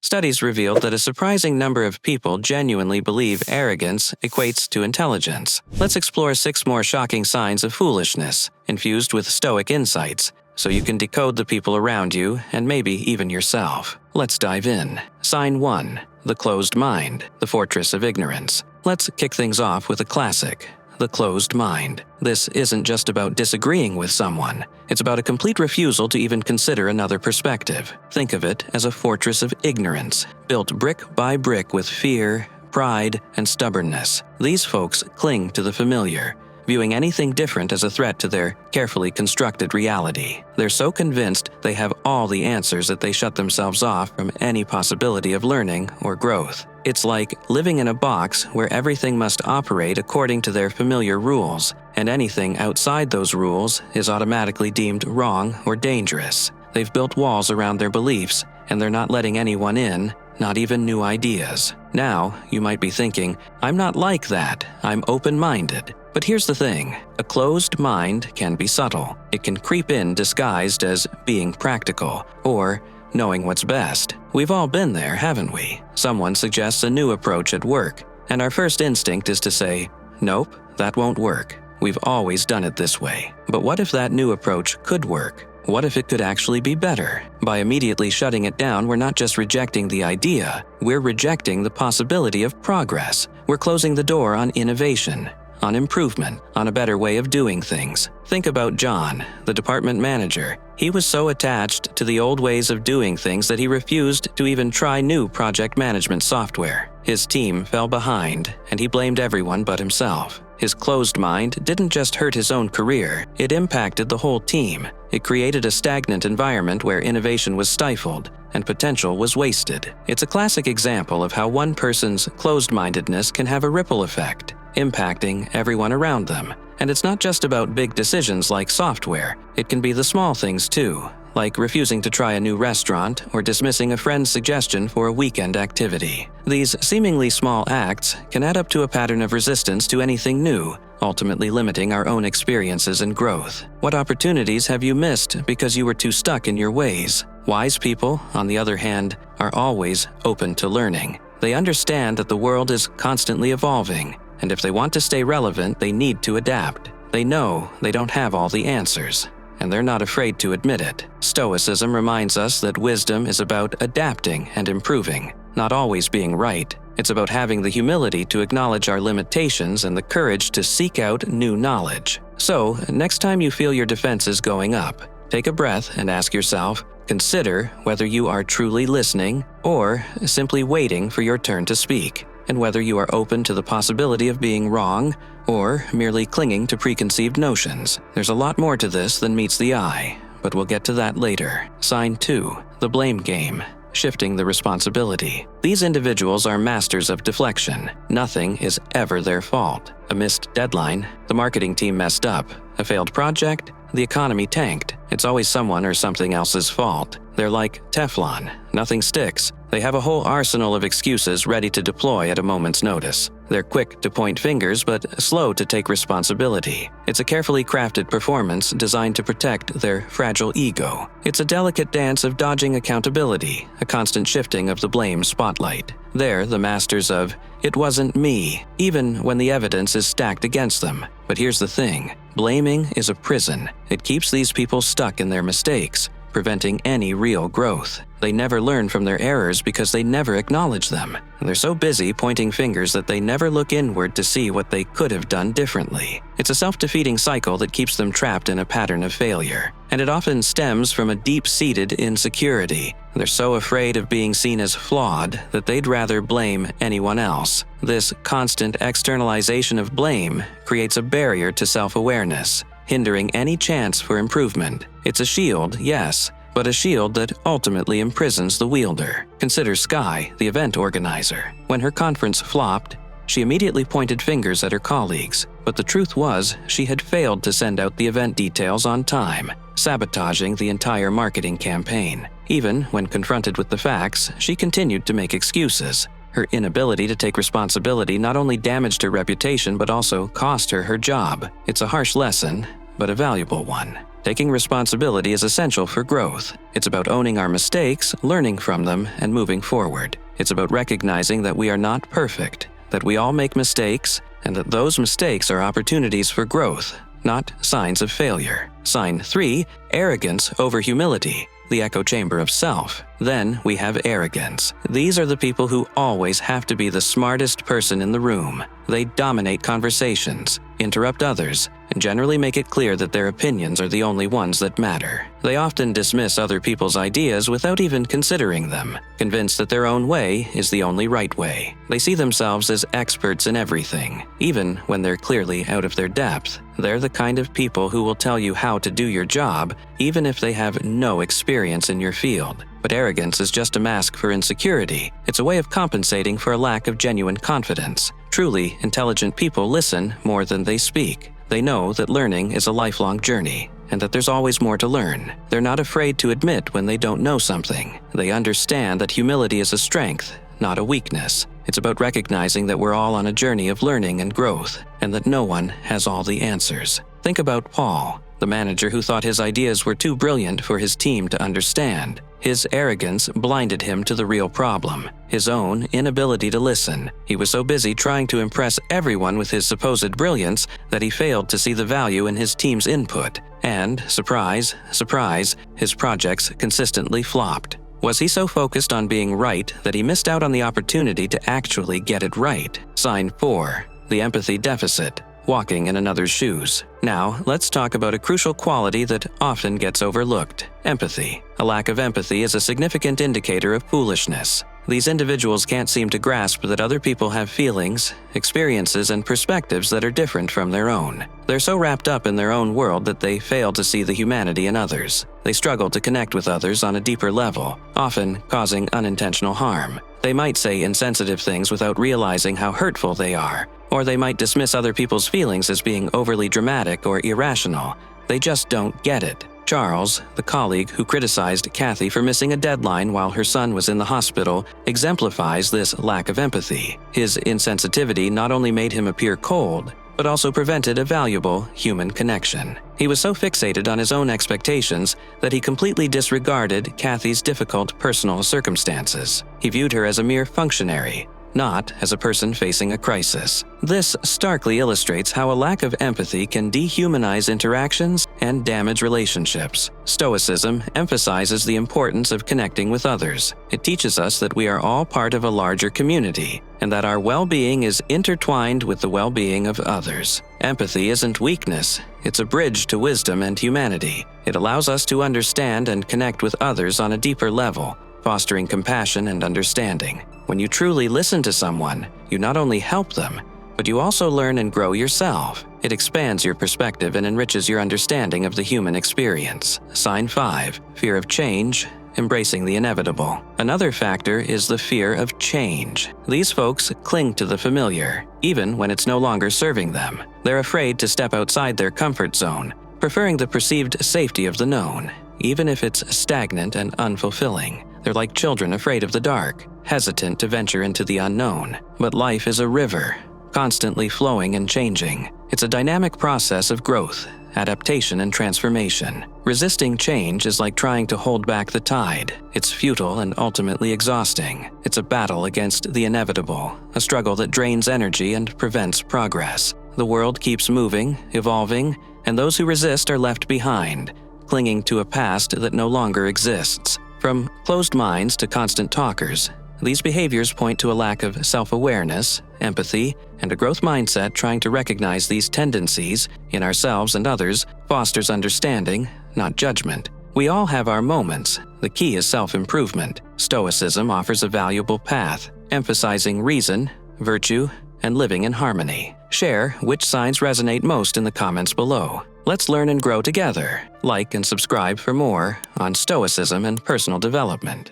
Studies revealed that a surprising number of people genuinely believe arrogance equates to intelligence. Let's explore 6 more shocking signs of foolishness, infused with Stoic insights, so you can decode the people around you and maybe even yourself. Let's dive in. Sign 1. The closed mind, the fortress of ignorance. Let's kick things off with a classic. The closed mind. This isn't just about disagreeing with someone. It's about a complete refusal to even consider another perspective. Think of it as a fortress of ignorance, built brick by brick with fear, pride, and stubbornness. These folks cling to the familiar, viewing anything different as a threat to their carefully constructed reality. They're so convinced they have all the answers that they shut themselves off from any possibility of learning or growth. It's like living in a box where everything must operate according to their familiar rules, and anything outside those rules is automatically deemed wrong or dangerous. They've built walls around their beliefs, and they're not letting anyone in, not even new ideas. Now, you might be thinking, I'm not like that, I'm open-minded. But here's the thing, a closed mind can be subtle. It can creep in disguised as being practical, or knowing what's best. We've all been there, haven't we? Someone suggests a new approach at work, and our first instinct is to say, nope, that won't work. We've always done it this way. But what if that new approach could work? What if it could actually be better? By immediately shutting it down, we're not just rejecting the idea, we're rejecting the possibility of progress. We're closing the door on innovation, on improvement, on a better way of doing things. Think about John, the department manager. He was so attached to the old ways of doing things that he refused to even try new project management software. His team fell behind, and he blamed everyone but himself. His closed mind didn't just hurt his own career, it impacted the whole team. It created a stagnant environment where innovation was stifled and potential was wasted. It's a classic example of how one person's closed-mindedness can have a ripple effect, impacting everyone around them. And it's not just about big decisions like software. It can be the small things too, like refusing to try a new restaurant or dismissing a friend's suggestion for a weekend activity. These seemingly small acts can add up to a pattern of resistance to anything new, ultimately limiting our own experiences and growth. What opportunities have you missed because you were too stuck in your ways? Wise people, on the other hand, are always open to learning. They understand that the world is constantly evolving, and if they want to stay relevant, they need to adapt. They know they don't have all the answers, and they're not afraid to admit it. Stoicism reminds us that wisdom is about adapting and improving, not always being right. It's about having the humility to acknowledge our limitations and the courage to seek out new knowledge. So, next time you feel your defenses going up, take a breath and ask yourself, consider whether you are truly listening or simply waiting for your turn to speak, and whether you are open to the possibility of being wrong or merely clinging to preconceived notions. There's a lot more to this than meets the eye, but we'll get to that later. Sign 2. The blame game. Shifting the responsibility. These individuals are masters of deflection. Nothing is ever their fault. A missed deadline, the marketing team messed up, a failed project, the economy tanked. It's always someone or something else's fault. They're like Teflon. Nothing sticks. They have a whole arsenal of excuses ready to deploy at a moment's notice. They're quick to point fingers but slow to take responsibility. It's a carefully crafted performance designed to protect their fragile ego. It's a delicate dance of dodging accountability, a constant shifting of the blame spotlight. They're the masters of, "It wasn't me," even when the evidence is stacked against them. But here's the thing, blaming is a prison. It keeps these people stuck in their mistakes, preventing any real growth. They never learn from their errors because they never acknowledge them. They're so busy pointing fingers that they never look inward to see what they could have done differently. It's a self-defeating cycle that keeps them trapped in a pattern of failure. And it often stems from a deep-seated insecurity. They're so afraid of being seen as flawed that they'd rather blame anyone else. This constant externalization of blame creates a barrier to self-awareness, hindering any chance for improvement. It's a shield, yes, but a shield that ultimately imprisons the wielder. Consider Sky, the event organizer. When her conference flopped, she immediately pointed fingers at her colleagues, but the truth was she had failed to send out the event details on time, sabotaging the entire marketing campaign. Even when confronted with the facts, she continued to make excuses. Her inability to take responsibility not only damaged her reputation but also cost her her job. It's a harsh lesson, but a valuable one. Taking responsibility is essential for growth. It's about owning our mistakes, learning from them, and moving forward. It's about recognizing that we are not perfect, that we all make mistakes, and that those mistakes are opportunities for growth, not signs of failure. Sign 3, arrogance over humility, the echo chamber of self. Then we have arrogance. These are the people who always have to be the smartest person in the room. They dominate conversations, interrupt others, and generally make it clear that their opinions are the only ones that matter. They often dismiss other people's ideas without even considering them, convinced that their own way is the only right way. They see themselves as experts in everything, even when they're clearly out of their depth. They're the kind of people who will tell you how to do your job, even if they have no experience in your field. But arrogance is just a mask for insecurity. It's a way of compensating for a lack of genuine confidence. Truly intelligent people listen more than they speak. They know that learning is a lifelong journey, and that there's always more to learn. They're not afraid to admit when they don't know something. They understand that humility is a strength, not a weakness. It's about recognizing that we're all on a journey of learning and growth, and that no one has all the answers. Think about Paul, the manager who thought his ideas were too brilliant for his team to understand. His arrogance blinded him to the real problem, his own inability to listen. He was so busy trying to impress everyone with his supposed brilliance that he failed to see the value in his team's input. And, surprise, surprise, his projects consistently flopped. Was he so focused on being right that he missed out on the opportunity to actually get it right? Sign 4, the empathy deficit, walking in another's shoes. Now, let's talk about a crucial quality that often gets overlooked: empathy. A lack of empathy is a significant indicator of foolishness. These individuals can't seem to grasp that other people have feelings, experiences, and perspectives that are different from their own. They're so wrapped up in their own world that they fail to see the humanity in others. They struggle to connect with others on a deeper level, often causing unintentional harm. They might say insensitive things without realizing how hurtful they are, or they might dismiss other people's feelings as being overly dramatic or irrational. They just don't get it. Charles, the colleague who criticized Kathy for missing a deadline while her son was in the hospital, exemplifies this lack of empathy. His insensitivity not only made him appear cold, but also prevented a valuable human connection. He was so fixated on his own expectations that he completely disregarded Kathy's difficult personal circumstances. He viewed her as a mere functionary, not as a person facing a crisis. This starkly illustrates how a lack of empathy can dehumanize interactions and damage relationships. Stoicism emphasizes the importance of connecting with others. It teaches us that we are all part of a larger community, and that our well-being is intertwined with the well-being of others. Empathy isn't weakness, it's a bridge to wisdom and humanity. It allows us to understand and connect with others on a deeper level, fostering compassion and understanding. When you truly listen to someone, you not only help them, but you also learn and grow yourself. It expands your perspective and enriches your understanding of the human experience. Sign 5, fear of change, embracing the inevitable. Another factor is the fear of change. These folks cling to the familiar, even when it's no longer serving them. They're afraid to step outside their comfort zone, preferring the perceived safety of the known, even if it's stagnant and unfulfilling. They're like children afraid of the dark, hesitant to venture into the unknown. But life is a river, constantly flowing and changing. It's a dynamic process of growth, adaptation, and transformation. Resisting change is like trying to hold back the tide. It's futile and ultimately exhausting. It's a battle against the inevitable, a struggle that drains energy and prevents progress. The world keeps moving, evolving, and those who resist are left behind, clinging to a past that no longer exists. From closed minds to constant talkers, these behaviors point to a lack of self-awareness, empathy, and a growth mindset. Trying to recognize these tendencies in ourselves and others fosters understanding, not judgment. We all have our moments. The key is self-improvement. Stoicism offers a valuable path, emphasizing reason, virtue, and living in harmony. Share which signs resonate most in the comments below. Let's learn and grow together. Like and subscribe for more on Stoicism and personal development.